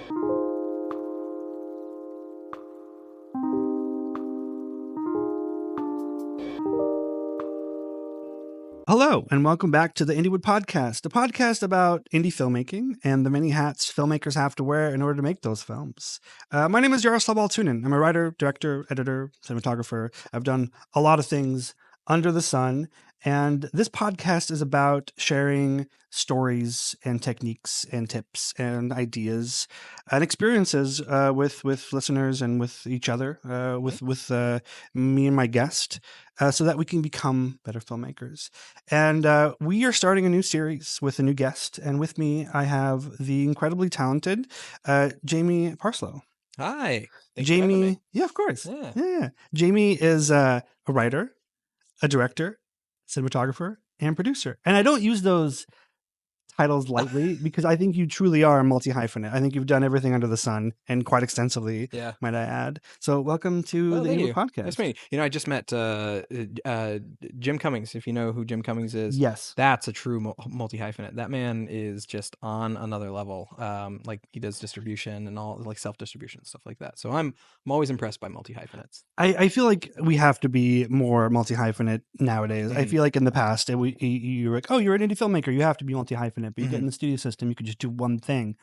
Hello, and welcome back to the Indiewood Podcast, a podcast about indie filmmaking and the many hats filmmakers have to wear in order to make those films. My name is Jaroslav Altunin. I'm a writer, director, editor, cinematographer. I've done a lot of things under the sun, and this podcast is about sharing stories and techniques and tips and ideas and experiences with listeners and with each other, with me and my guest, so that we can become better filmmakers. And we are starting a new series with a new guest. And with me, I have the incredibly talented Jamie Parslow. Hi. Thanks Jamie, for having me. yeah, of course. Yeah. Jamie is a writer, a director, cinematographer, and producer. And I don't use those titles lightly because I think you truly are a multi-hyphenate. I think you've done everything under the sun and quite extensively, might I add. So welcome to the Indiewood Podcast. Nice meeting you. I just met Jim Cummings, if you know who Jim Cummings is. Yes. That's a true multi-hyphenate. That man is just on another level. Like he does distribution and all, like self-distribution, stuff like that. So I'm always impressed by multi-hyphenates. I feel like we have to be more multi-hyphenate nowadays. I feel like in the past, you were like, oh, you're an indie filmmaker, you have to be multi-hyphenate. But you get in the studio system, you could just do one thing.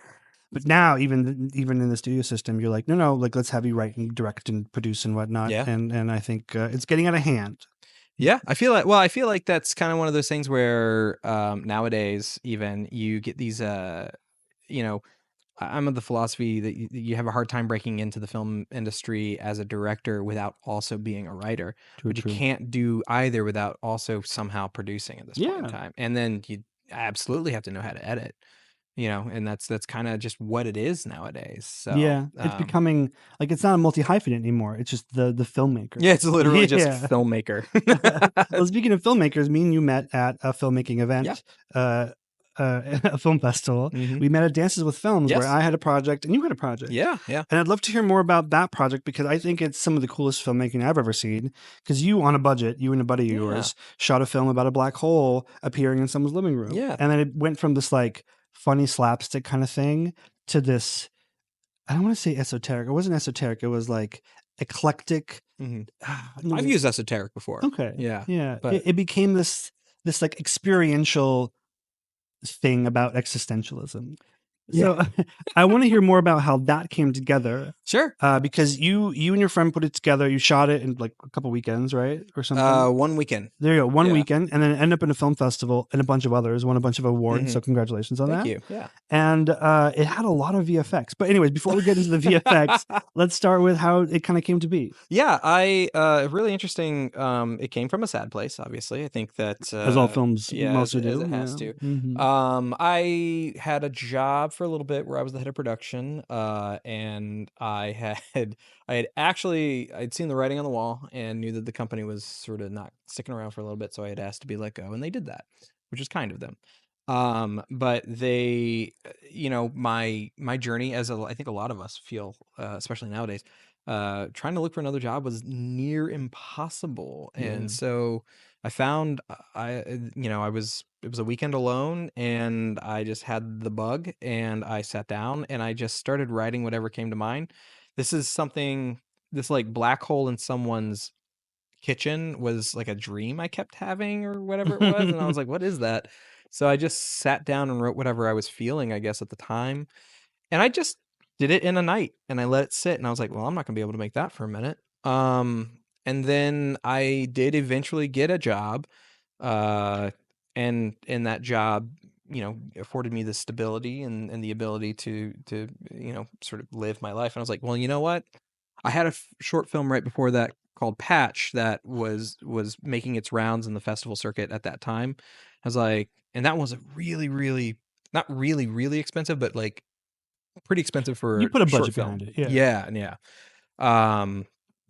But now, even in the studio system, you're like, no, like let's have you write and direct and produce and whatnot. Yeah. And I think it's getting out of hand. Yeah, I feel like that's kind of one of those things where nowadays even you get these I'm of the philosophy that you have a hard time breaking into the film industry as a director without also being a writer. True. You can't do either without also somehow producing at this point in time. And then you absolutely have to know how to edit, and that's kind of just what it is nowadays. So yeah, it's becoming like it's not a multi-hyphenate anymore. It's just the filmmaker. Yeah, it's literally just filmmaker. Well, speaking of filmmakers, me and you met at a filmmaking event. A film festival. We met at Dances with Films, where I had a project and you had a project. Yeah. And I'd love to hear more about that project because I think it's some of the coolest filmmaking I've ever seen. Because you, on a budget, you and a buddy of yours shot a film about a black hole appearing in someone's living room. Yeah. And then it went from this like funny slapstick kind of thing to this, I don't want to say esoteric. It wasn't esoteric. It was like eclectic. I've used esoteric before. Okay. Yeah. But it became this like experiential thing about existentialism. So I want to hear more about how that came together. Sure. Because you and your friend put it together. You shot it in like a couple weekends, right? Or something? 1 weekend. There you go. One weekend. And then it ended up in a film festival and a bunch of others, won a bunch of awards. So congratulations on that. Thank you. Yeah. And it had a lot of VFX. But anyways, before we get into the VFX, let's start with how it kind of came to be. Yeah, really interesting. It came from a sad place, obviously. I think that as all films mostly do. As it has to. I had a job for a little bit where I was the head of production, and I'd seen the writing on the wall and knew that the company was sort of not sticking around for a little bit, so I had asked to be let go, and they did that, which is kind of them. But they, my journey, as I think a lot of us feel, especially nowadays, trying to look for another job was near impossible. And so I found it was a weekend alone and I just had the bug and I sat down and I just started writing whatever came to mind. This like black hole in someone's kitchen was like a dream I kept having or whatever it was. And I was like, what is that? So I just sat down and wrote whatever I was feeling, I guess, at the time. And I just did it in a night and I let it sit. And I was like, well, I'm not gonna be able to make that for a minute. And then I did eventually get a job. And that job, afforded me the stability and the ability to sort of live my life. And I was like, well, you know what? I had a short film right before that called Patch that was making its rounds in the festival circuit at that time. I was like, and that was really, really, not really, really expensive, but like pretty expensive for you put a budget film. behind it. Yeah.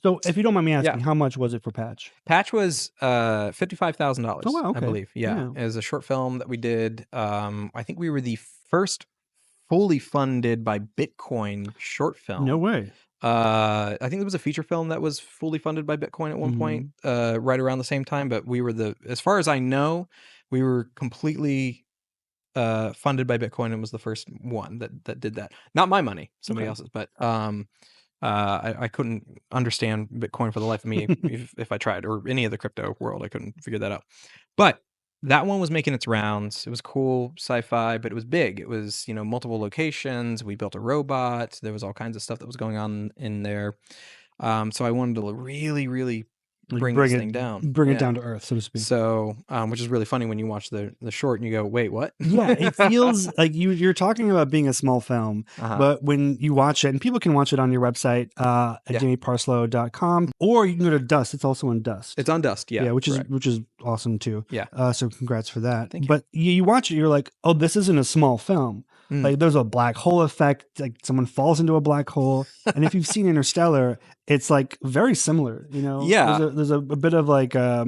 So if you don't mind me asking, how much was it for Patch? Patch was $55,000. Oh, wow, okay. I believe. Yeah. It was a short film that we did. I think we were the first fully funded by Bitcoin short film. No way. I think there was a feature film that was fully funded by Bitcoin at one point, right around the same time. But we were as far as I know, we were completely funded by Bitcoin and was the first one that did that. Not my money, somebody else's, but I couldn't understand Bitcoin for the life of me if I tried, or any of the crypto world. I couldn't figure that out. But that one was making its rounds. It was cool sci-fi, but it was big. It was, multiple locations. We built a robot. There was all kinds of stuff that was going on in there. So I wanted to really, really bring this thing down. Bring it down to earth, so to speak. So, which is really funny when you watch the short and you go, wait, what? Yeah, it feels like you're talking about being a small film, but when you watch it, and people can watch it on your website at jamieparslow.com, or you can go to Dust. It's also on Dust. It's on Dust, yeah. Which is awesome too. Yeah. So congrats for that. Thank you. But you watch it, you're like, oh, this isn't a small film. Like there's a black hole effect, like someone falls into a black hole. And if you've seen Interstellar, it's like very similar, Yeah. There's a bit of like a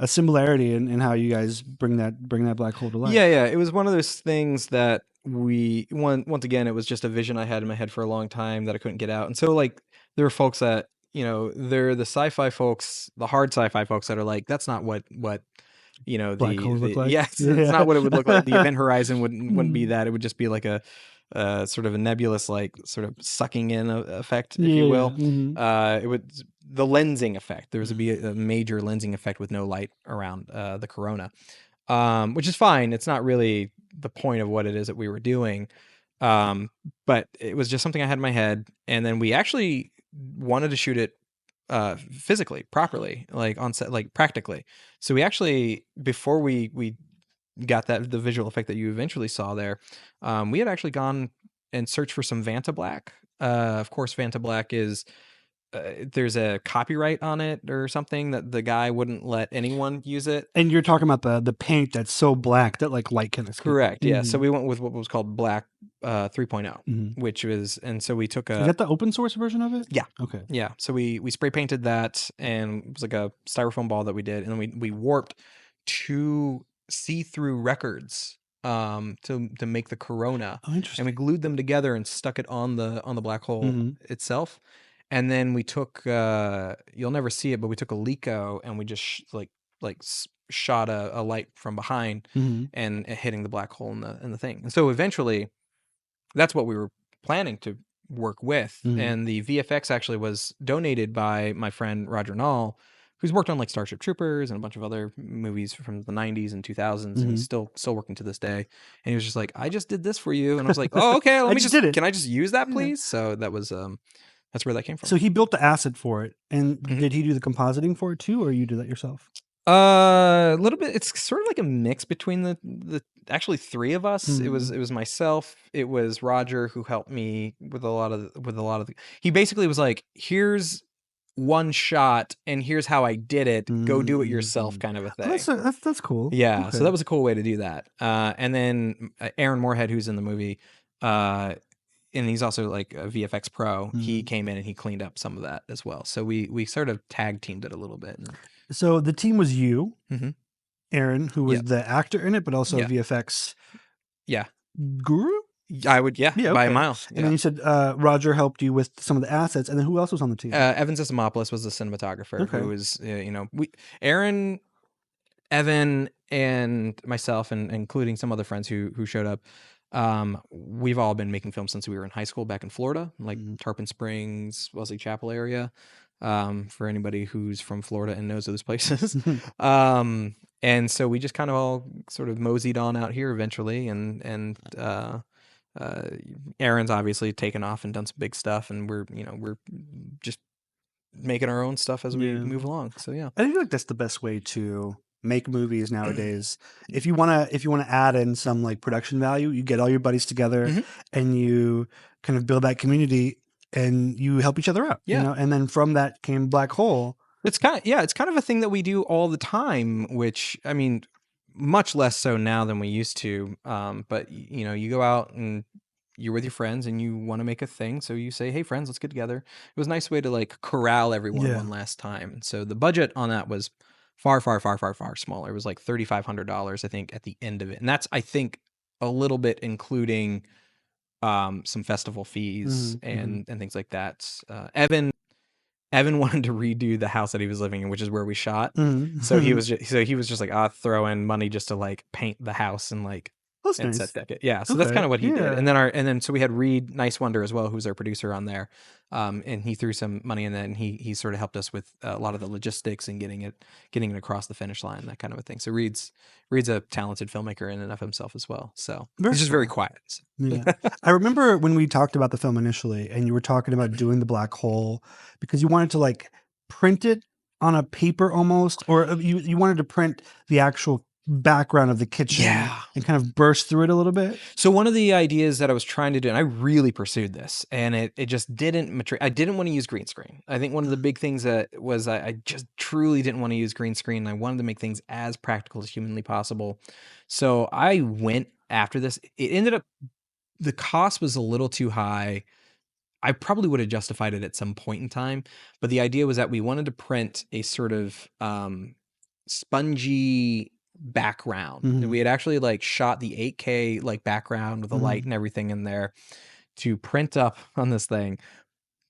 similarity in how you guys bring that black hole to life. Yeah. It was one of those things that once again, it was just a vision I had in my head for a long time that I couldn't get out. And so like there were folks that, they're the sci-fi folks, the hard sci-fi folks that are like, that's not what black holes look like. Yes, it's not what it would look like. The event horizon wouldn't be that. It would just be like a sort of a nebulous, like sort of sucking in effect, if you will. It would the lensing effect. There would be a major lensing effect with no light around the corona, which is fine. It's not really the point of what it is that we were doing, but it was just something I had in my head, and then we actually wanted to shoot it physically, properly, like on set, like practically. So we actually, before we got the visual effect that you eventually saw there, we had actually gone and searched for some Vanta Black. Of course, Vanta Black is there's a copyright on it or something that the guy wouldn't let anyone use it. And you're talking about the paint that's so black that like light can escape. Correct. Yeah. So we went with what was called Black 3.0, which was, and so we took Is that the open source version of it? Yeah. Okay. Yeah. So we spray painted that, and it was like a styrofoam ball that we did, and then we warped 2 see-through records to make the corona. Oh, interesting. And we glued them together and stuck it on the black hole itself. And then we took you'll never see it, but we took a Leica and we just shot a light from behind and hitting the black hole in the thing. And so eventually that's what we were planning to work with. And the VFX actually was donated by my friend Roger Nall, who's worked on like Starship Troopers and a bunch of other movies from the 90s and 2000s, and he's still working to this day. And he was just like, I just did this for you. And I was like, oh, okay, let me just can I just use that, please? So that was that's where that came from. So he built the asset for it, and did he do the compositing for it too, or you do that yourself? A little bit. It's sort of like a mix between the actually 3 of us. It was myself. It was Roger who helped me with a lot of he basically was like, here's one shot and here's how I did it. Go do it yourself, kind of a thing. That's cool. Yeah. Okay. So that was a cool way to do that. And then Aaron Moorhead, who's in the movie, and he's also like a VFX pro. He came in and he cleaned up some of that as well. So we sort of tag teamed it a little bit. So the team was you, Aaron, who was the actor in it, but also VFX guru? I would, by a mile. And then you said Roger helped you with some of the assets. And then who else was on the team? Evan Sisimopoulos was the cinematographer. Who was, Aaron, Evan, and myself, and including some other friends who showed up. We've all been making films since we were in high school back in Florida, like Tarpon Springs, Wesley Chapel area. For anybody who's from Florida and knows those places. And so we just kind of all sort of moseyed on out here eventually, and Aaron's obviously taken off and done some big stuff, and we're just making our own stuff as we move along. So yeah, I feel like that's the best way to make movies nowadays. If you wanna add in some like production value, you get all your buddies together and you kind of build that community and you help each other out. And then from that came Black Hole. It's kind of a thing that we do all the time, which, I mean, much less so now than we used to. But you go out and you're with your friends and you want to make a thing. So you say, hey friends, let's get together. It was a nice way to like corral everyone one last time. So the budget on that was far, far, far, far, far smaller. It was like $3,500, I think, at the end of it. And that's, I think, a little bit including some festival fees and things like that. Evan wanted to redo the house that he was living in, which is where we shot. So he was just like, I'll throw in money just to like paint the house and like That's and set nice. deck it. Yeah, so that's Okay. kind of what he did. Yeah. And then so we had Reed Nice Wonder as well, who's our producer on there, and he threw some money in that, and he sort of helped us with a lot of the logistics and getting it across the finish line, that kind of a thing. So Reed's a talented filmmaker in and of himself as well. So Very he's just very cool. quiet. So. Yeah. I remember when we talked about the film initially and you were talking about doing the black hole because you wanted to like print it on a paper almost, or you wanted to print the actual background of the kitchen Yeah. and kind of burst through it a little bit. So one of the ideas that I was trying to do, and I really pursued this, and it just didn't materialize. I didn't want to use green screen. I think one of the big things that was I just truly didn't want to use green screen. I wanted to make things as practical as humanly possible. So I went after this. It ended up, the cost was a little too high. I probably would have justified it at some point in time, but the idea was that we wanted to print a sort of spongy background. Mhm. We had actually like shot the 8K like background with the light and everything in there to print up on this thing,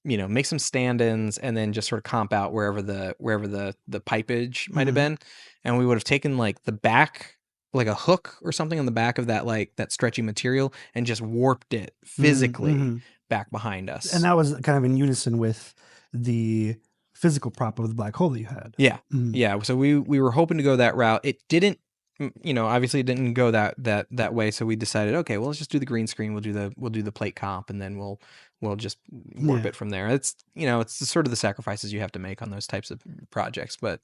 make some stand-ins and then just sort of comp out wherever the pipage might have been. And we would have taken like the back, like a hook or something on the back of that, like that stretchy material, and just warped it physically back behind us. And that was kind of in unison with the physical prop of the black hole that you had. Yeah. Yeah. So we were hoping to go that route. It didn't, obviously it didn't go that way. So we decided, okay, well, let's just do the green screen. We'll do the plate comp, and then we'll just warp it from there. It's, it's sort of the sacrifices you have to make on those types of projects, but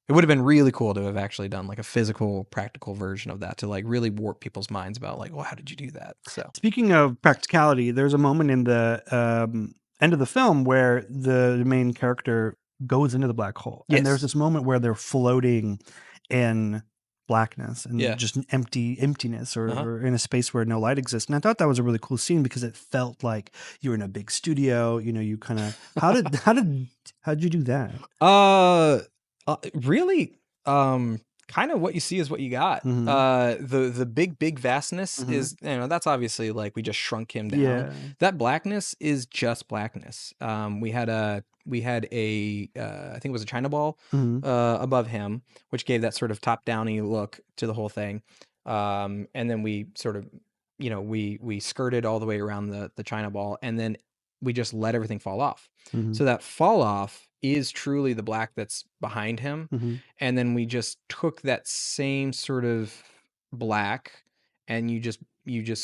it would have been really cool to have actually done like a physical, practical version of that to like really warp people's minds about like, well, how did you do that? So speaking of practicality, there's a moment in the end of the film where the main character goes into the black hole, and there's this moment where they're floating in blackness and just emptiness, or in a space where no light exists. And I thought that was a really cool scene because it felt like you were in a big studio. You kind of how did you do that? Really, kind of what you see is what you got. The big vastness is, that's obviously like we just shrunk him down. Yeah. That blackness is just blackness. We had a I think it was a China ball above him, which gave that sort of top downy look to the whole thing. And then we sort of, we skirted all the way around the China ball, and then we just let everything fall off. So that fall off is truly the black that's behind him. And then we just took that same sort of black, and you just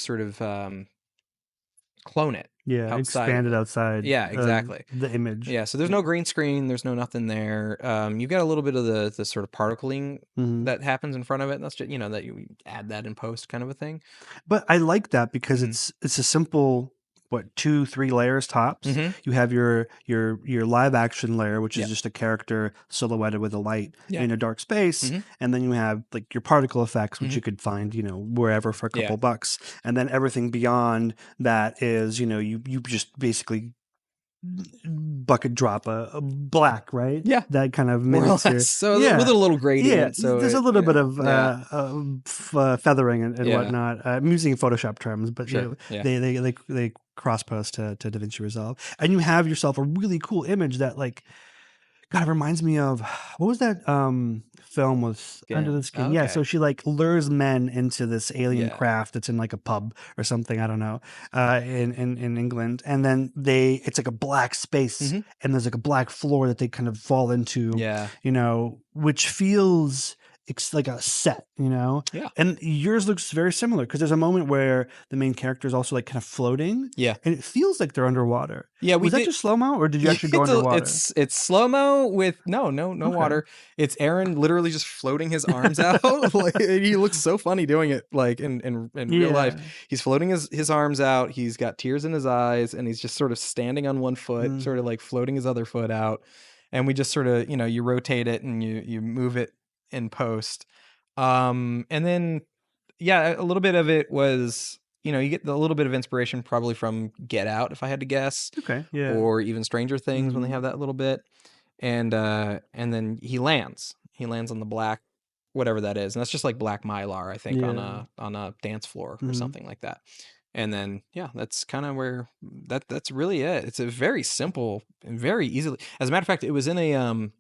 sort of clone it. Yeah, expand it outside. Yeah, exactly. The image. Yeah, so there's no green screen, there's no nothing there. You got a little bit of the sort of particling that happens in front of it. And that's just, that you add that in post, kind of a thing. But I like that because it's a simple 2-3 layers tops. You have your live action layer, which is just a character silhouetted with a light in a dark space, and then you have like your particle effects, which you could find wherever for a couple bucks, and then everything beyond that is you just basically bucket drop a black, right? Yeah, that kind of more or less. So with a little gradient. Yeah, so there's a little bit of feathering and whatnot. I'm using Photoshop terms, but they cross post to DaVinci Resolve, and you have yourself a really cool image that like, God, it reminds me of what was that film with Under the Skin? Okay. Yeah, so she like lures men into this alien craft that's in like a pub or something, I don't know, in England, and then it's like a black space, and there's like a black floor that they kind of fall into, which feels it's like a set, and yours looks very similar because there's a moment where the main character is also like kind of floating, and it feels like they're underwater. Was that just slow-mo, or did you actually go underwater? It's slow-mo with no water. It's Aaron literally just floating his arms out. Like, he looks so funny doing it, like in real life. He's floating his arms out, he's got tears in his eyes, and he's just sort of standing on one foot, sort of like floating his other foot out. And we just sort of, you rotate it and you move it in post. And then a little bit of it was, you get a little bit of inspiration probably from Get Out, if I had to guess. Okay. Yeah. Or even Stranger Things when they have that little bit. And then he lands on the black, whatever that is. And that's just like black Mylar, I think, on a dance floor or something like that. And then, that's kind of where that's really it. It's a very simple and very easily, as a matter of fact, it was in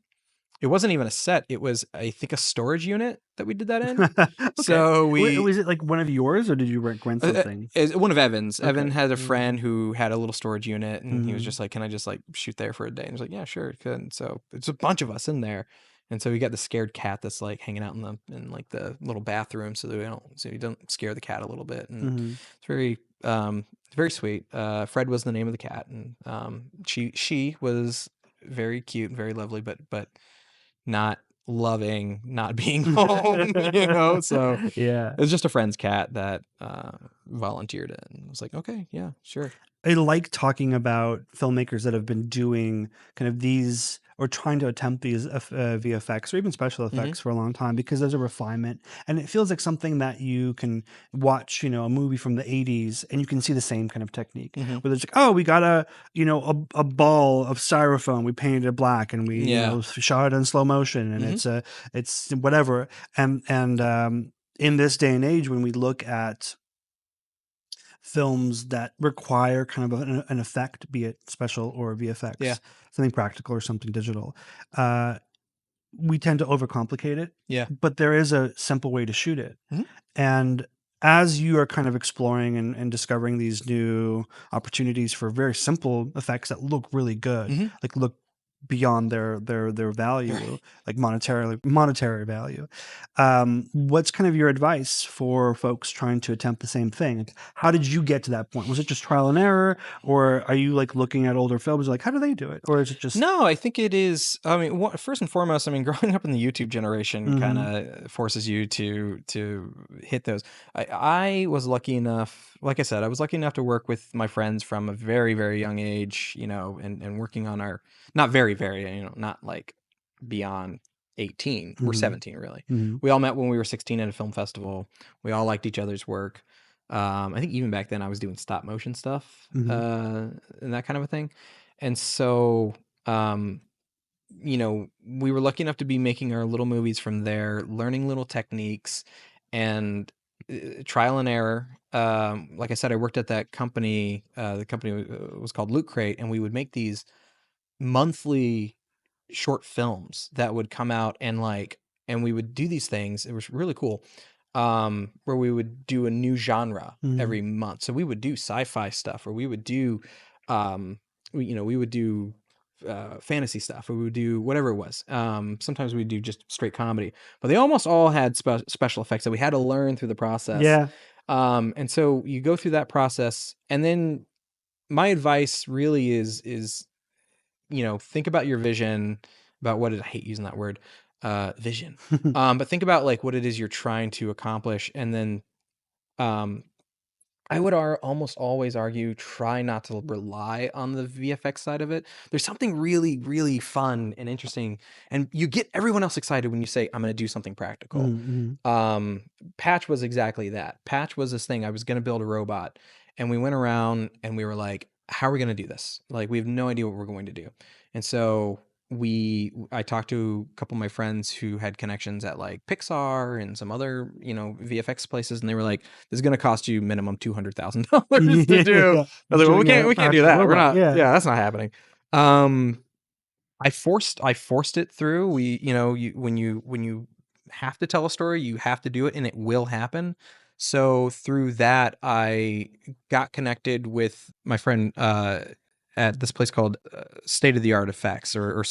It wasn't even a set. It was, I think, a storage unit that we did that in. Okay. So Was it like one of yours, or did you rent something? one of Evan's. Evan Okay. had a friend who had a little storage unit, and he was Mm-hmm. just like, "Can I just like shoot there for a day?" And I was like, "Yeah, sure, you could." And so it's a bunch of us in there, and so we got the scared cat that's like hanging out in like the little bathroom, so that you don't scare the cat a little bit, and Mm-hmm. it's very sweet. Fred was the name of the cat, and she was very cute and very lovely, but not loving not being home, you know? So Yeah. it was just a friend's cat that volunteered it, and I was like, okay, yeah, sure. I like talking about filmmakers that have been doing kind of these or trying to attempt these VFX or even special Hmm. effects for a long time, because there's a refinement and it feels like something that you can watch, a movie from the 80s and you can see the same kind of technique Hmm. where it's like, oh, we got a ball of styrofoam, we painted it black and we, Yeah. shot it in slow motion and Hmm. it's whatever. And in this day and age, when we look at films that require kind of an effect, be it special or Yeah. VFX, something practical or something digital, uh, we tend to overcomplicate it. Yeah. But there is a simple way to shoot it. Hmm. And as you are kind of exploring and discovering these new opportunities for very simple effects that look really good, Hmm. like look beyond their value, like monetary value. What's kind of your advice for folks trying to attempt the same thing? Like, how did you get to that point? Was it just trial and error, or are you like looking at older films like how do they do it, or is it just No, I think it is. I mean, first and foremost, I mean, growing up in the YouTube generation kind Mhm, of forces you to hit those. I was lucky enough, like I said, I was lucky enough to work with my friends from a very, very young age, and working on our, not very, very, not like beyond 18. We're mhm, 17, really. mhm, We all met when we were 16 at a film festival. We all liked each other's work. I think even back then I was doing stop motion stuff, mhm. and that kind of a thing. And so, um, we were lucky enough to be making our little movies from there, learning little techniques and trial and error. Like I said, I worked at that company. The company was called Loot Crate, and we would make these monthly short films that would come out, and we would do these things. It was really cool. Where we would do a new genre Mhm. every month. So we would do sci-fi stuff, or we would do, um, we would do fantasy stuff, or we would do whatever it was. Sometimes we'd do just straight comedy, but they almost all had special effects that we had to learn through the process. Yeah. And so you go through that process, and then my advice really is think about your vision, about what I hate using that word, vision. But think about like what it is you're trying to accomplish, and then um, I would almost always argue try not to rely on the VFX side of it. There's something really, really fun and interesting, and you get everyone else excited when you say, "I'm going to do something practical." Mhm, mhm. Um, Patch was exactly that. Patch was this thing. I was going to build a robot, and we went around and we were like, "How are we going to do this? Like, we have no idea what we're going to do." And so I talked to a couple of my friends who had connections at like Pixar and some other, VFX places, and they were like, "This is going to cost you minimum $200,000 to do." Yeah, I was like, "Well, we doing can't, a we can't do actual that. We're robot, not. yeah. Yeah, that's not happening." Um, I forced it through. When you have to tell a story, you have to do it, and it will happen. So through that, I got connected with my friend at this place called State of the Art Effects, or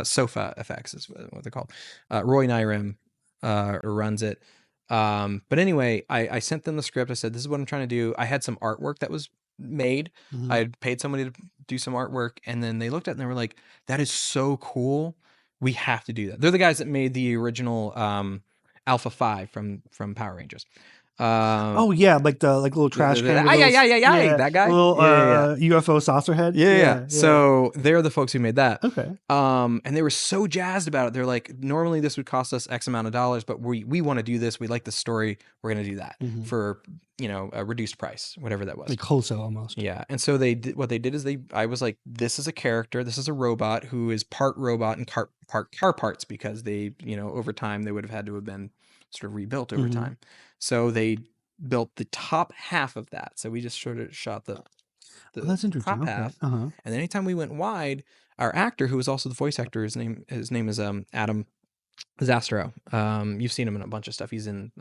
Sofa Effects is what they're called. Roy Nyrim runs it. But anyway, I sent them the script. I said, "This is what I'm trying to do." I had some artwork that was made. I Mhm. had paid somebody to do some artwork, and then they looked at it and they were like, "That is so cool. We have to do that." They're the guys that made the original Alpha 5 from Power Rangers. Uh, Oh, yeah, like the little trash can with yeah, little yeah, yeah, yeah, yeah, that guy. little, Yeah, yeah, yeah. UFO saucer head. Yeah, yeah, yeah. Yeah, yeah. So they're the folks who made that. Okay. And they were so jazzed about it. They're like, normally this would cost us X amount of dollars, but we want to do this. We like the story. We're going to do that Mhm. for, a reduced price, whatever that was. Like wholesale almost. Yeah. And so what they did is I was like, this is a character. This is a robot who is part robot and part car parts, because they, over time they would have had to have been sort of rebuilt over Mhm. time. So they built the top half of that. So we just sort of shot the Oh, the that's interesting. top Okay. half, and then anytime we went wide, our actor, who was also the voice actor, his name is Adam Zastro. You've seen him in a bunch of stuff. He's in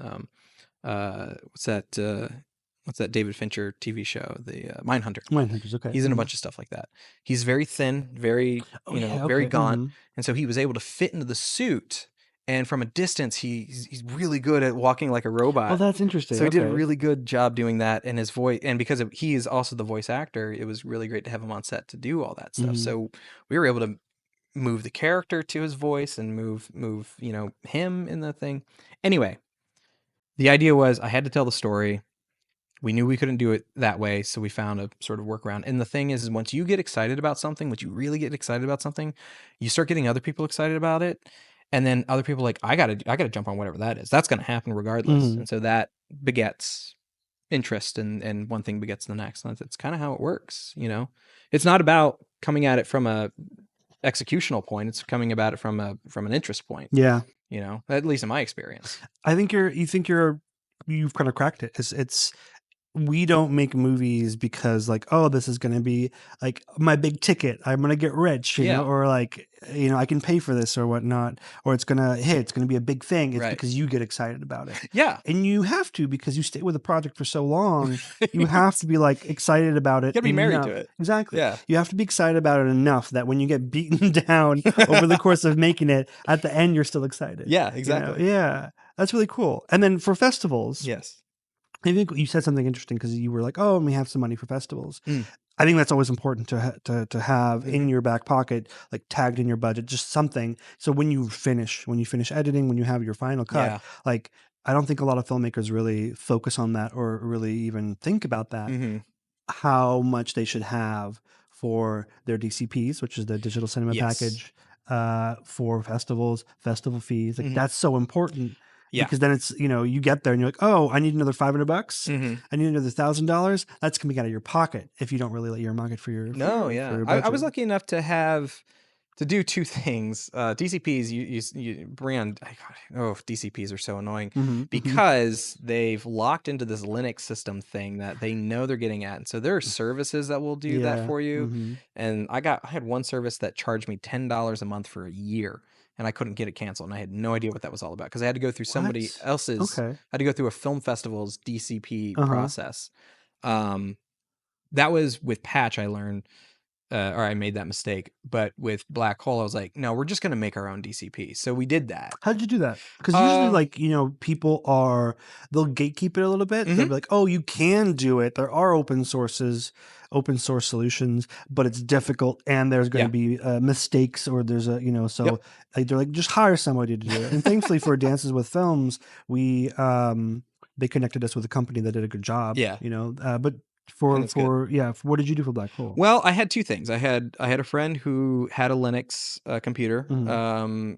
what's that David Fincher TV show, the Mindhunter. Mindhunters. Okay. He's in a bunch of stuff like that. He's very thin, very, Oh yeah. very Okay. gaunt, and so he was able to fit into the suit. And from a distance, he's really good at walking like a Oh, robot. that's interesting. So he did a Okay. really good job doing that, and his voice, and because he is also the voice actor, it was really great to have him on set to do all that stuff. Mhm. So we were able to move the character to his voice and move him in the thing. Anyway, the idea was I had to tell the story. We knew we couldn't do it that way, so we found a sort of workaround. And the thing is once you get excited about something, once you really get excited about something, you start getting other people excited about it. And then other people are like, I gotta jump on whatever that is. That's gonna happen regardless. Mhm. And so that begets interest, and one thing begets the next. And that's kind of how it works, It's not about coming at it from a executional point. It's coming about it from an interest point, Yeah. at least in my experience. I think you've kind of cracked it. It's we don't make movies because like, oh, this is going to be like my big ticket. I'm going to get rich, Yeah. or like, I can pay for this or whatnot, or it's going to hit. It's going to be a big thing. It's Right. because you get excited about it. Yeah. And you have to, because you stay with a project for so long, you have to be like excited about it. You gotta be married enough. to it. Exactly. Yeah. You have to be excited about it enough that when you get beaten down over the course of making it, at the end, you're still excited. Yeah, exactly. Yeah. That's really cool. And then for festivals. Yes. I think you said something interesting because you were like, "Oh, and we have some money for festivals." I think that's always important to have in your back pocket, like tagged in your budget, just something. So when you finish editing, when you have your final cut, like I don't think a lot of filmmakers really focus on that or really even think about that. How much they should have for their DCPs, which is the digital cinema package, for festivals, festival fees. Like that's so important. Yeah. Because then it's, you get there and you're like, oh, I need another $500. I need another $1,000. That's coming out of your pocket if you don't really let your market for your I was lucky enough to do two things. DCPs, you bring on. DCPs are so annoying because they've locked into this Linux system thing that they know they're getting at, and so there are services that will do that for you. And I had one service that charged me $10 a month for a year. And I couldn't get it canceled, and I had no idea what that was all about because I had to go through somebody else's. I had to go through a film festival's DCP process. That was with Patch. I learned, or I made that mistake. But with Black Hole, I was like, no, we're just going to make our own DCP. So we did that. How did you do that? Because usually, like, people they'll gatekeep it a little bit. They'll be like, oh, you can do it. There are open source solutions, but it's difficult, and there's going to be mistakes, or there's so like, they're like, just hire somebody to do it. And thankfully for Dances with Films, they connected us with a company that did a good job. But what did you do for Black Hole? Well, I had two things. I had a friend who had a Linux computer,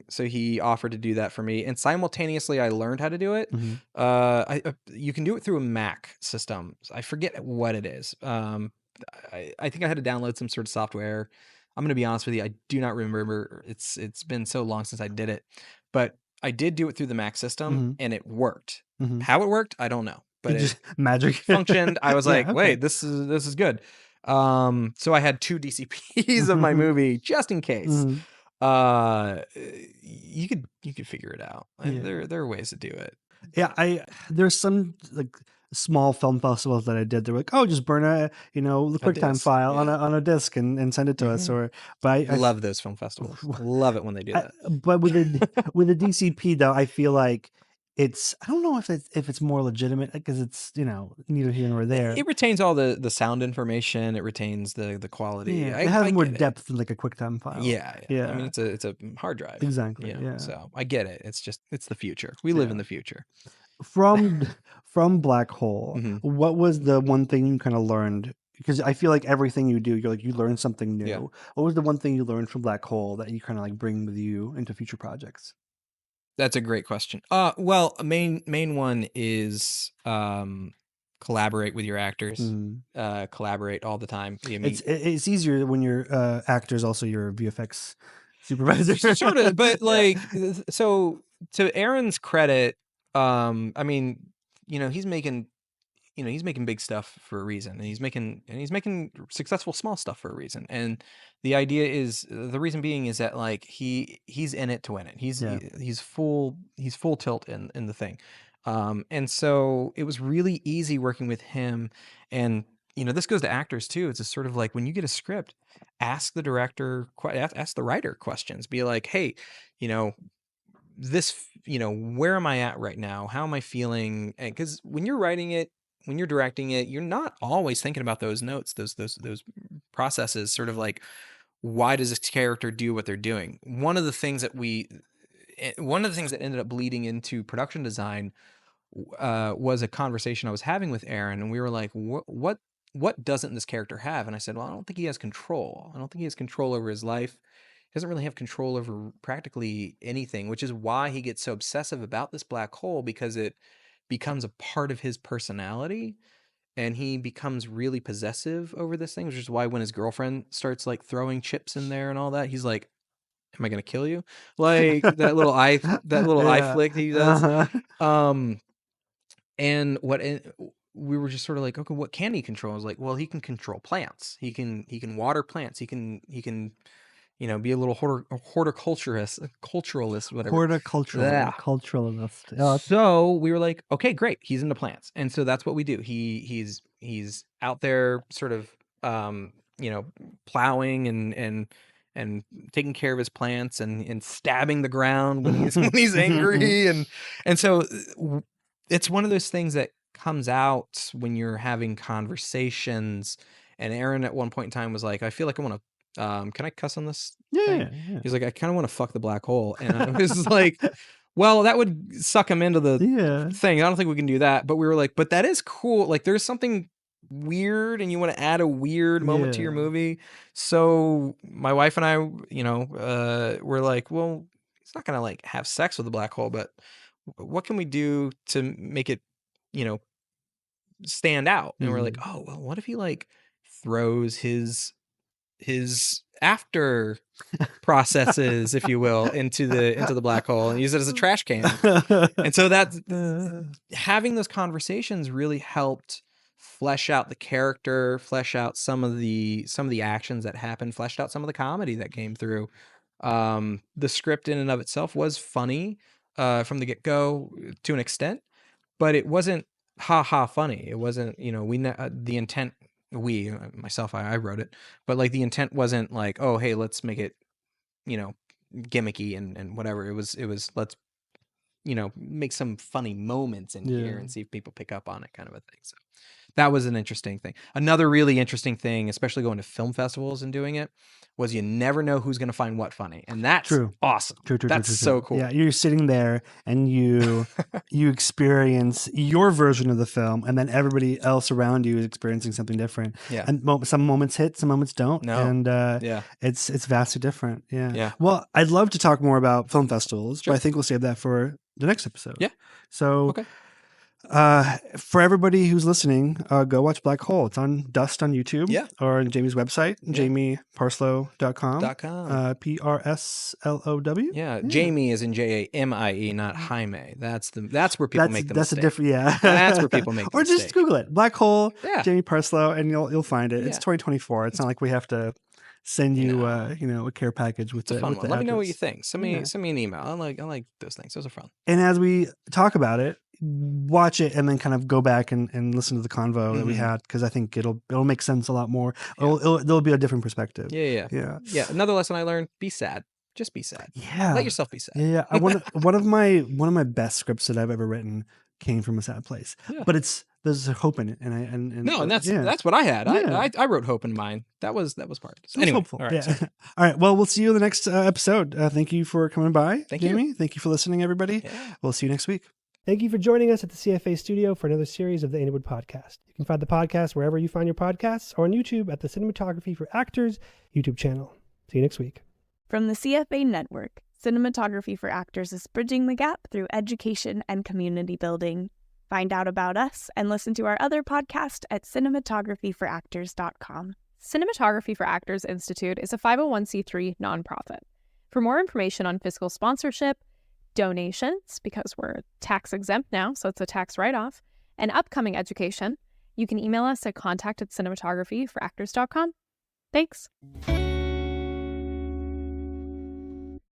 so he offered to do that for me, and simultaneously I learned how to do it. You can do it through a Mac system. I forget what it is. I think I had to download some sort of software. I'm going to be honest with you, I do not remember. It's been so long since I did it, but I did do it through the Mac system, and it worked. How it worked, I don't know. But it just magic functioned. I was like, wait, this is good. So I had two DCPs of my movie just in case. You could figure it out. There are ways to do it. Yeah, there's some like small film festivals that I did. They're like, oh, just burn the QuickTime file on a disc and send it to us. But I love those film festivals. Love it when they do that. But with a DCP though, I feel like I don't know if it's more legitimate because it's neither here nor there. It retains all the sound information. It retains the quality. Yeah, it has more depth than like a QuickTime file. Yeah. I mean, it's a hard drive. Exactly. Yeah. So I get it. It's the future. We live in the future. From Black Hole, what was the one thing you kind of learned? Because I feel like everything you do, you learn something new. Yeah. What was the one thing you learned from Black Hole that you kind of like bring with you into future projects? That's a great question. Well, main one is collaborate with your actors. Collaborate all the time. It's easier when your actor's also your VFX supervisor. Sort of, but like, so to Aaron's credit, I mean, he's making he's making big stuff for a reason, and he's making successful small stuff for a reason. And the idea is, the reason being is that like he's in it to win it. He's full tilt in the thing. And so it was really easy working with him. And this goes to actors too. It's just sort of like when you get a script, ask the director, ask the writer questions. Be like, hey, this, where am I at right now? How am I feeling? Because when you're writing it, when you're directing it, you're not always thinking about those notes, those processes. Sort of like, why does this character do what they're doing? One of the things that ended up bleeding into production design was a conversation I was having with Aaron, and we were like, what doesn't this character have? And I said, well, I don't think he has control. I don't think he has control over his life. He doesn't really have control over practically anything, which is why he gets so obsessive about this black hole, because it becomes a part of his personality, and he becomes really possessive over this thing, which is why when his girlfriend starts like throwing chips in there and all that, he's like, am I going to kill you? Like that little eye flick he does. And we were just sort of like, okay, what can he control? I was like, well, he can control plants. He can water plants. He can be a little horticulturalist, whatever. Culturalist. So we were like, okay, great. He's into plants. And so that's what we do. He's out there sort of, plowing and taking care of his plants and stabbing the ground when he's angry. And so it's one of those things that comes out when you're having conversations. And Aaron at one point in time was like, I feel like I want to, can I cuss on this thing? Yeah. He's like, I kind of want to fuck the black hole. And I was like, well, that would suck him into the thing. I don't think we can do that. But we were like, but that is cool. Like there's something weird and you want to add a weird moment to your movie. So my wife and I, we're like, well, he's not going to like have sex with the black hole, but what can we do to make it, stand out? And we're like, oh, well, what if he like throws his after processes, if you will, into the black hole and use it as a trash can. And so that having those conversations really helped flesh out the character, flesh out some of the actions that happened, fleshed out some of the comedy that came through. The script in and of itself was funny from the get-go to an extent, but it wasn't funny. It wasn't, the intent, myself, I wrote it, but like the intent wasn't like, oh, hey, let's make it, gimmicky and whatever. It was let's, make some funny moments in here and see if people pick up on it, kind of a thing. So that was an interesting thing. Another really interesting thing, especially going to film festivals and doing it, was you never know who's going to find what funny. And that's awesome. That's so cool. Yeah, you're sitting there and you experience your version of the film, and then everybody else around you is experiencing something different. Yeah. And some moments hit, some moments don't. No. And it's vastly different. Yeah. Well, I'd love to talk more about film festivals, but I think we'll save that for the next episode. Yeah. So okay. For everybody who's listening, go watch Black Hole. It's on Dust on YouTube or on Jamie's website, jamieparslow.com. Parslow. Yeah. Jamie is in Jamie, not Jaime. That's where people make the mistake. That's a different, That's where people make the or mistake. just Google it. Black Hole, Jamie Parslow, and you'll find it. It's 2024. It's not like we have to send you a care package with the fun with one. the Let me know what address. you think. Send me an email. I like those things. Those are fun. And as we talk about it, watch it and then kind of go back and listen to the convo that we had, because I think it'll make sense a lot more. There'll be a different perspective. Yeah. Another lesson I learned: be sad. Just be sad. Yeah. Let yourself be sad. Yeah. One of my best scripts that I've ever written came from a sad place. Yeah. But there's hope in it, and that's what I had. Yeah. I wrote hope in mine. That was part of it. So anyway, hopeful. All right. Yeah. All right. Well, we'll see you in the next episode. Thank you for coming by, Jamie. Thank you for listening, everybody. Yeah. We'll see you next week. Thank you for joining us at the CFA studio for another series of the Anywood Podcast. You can find the podcast wherever you find your podcasts or on YouTube at the Cinematography for Actors YouTube channel. See you next week. From the CFA network, Cinematography for Actors is bridging the gap through education and community building. Find out about us and listen to our other podcast at cinematographyforactors.com. Cinematography for Actors Institute is a 501c3 nonprofit. For more information on fiscal sponsorship, donations, because we're tax exempt now, so it's a tax write-off, and upcoming education, you can email us at contact@cinematographyforactors.com. Thanks.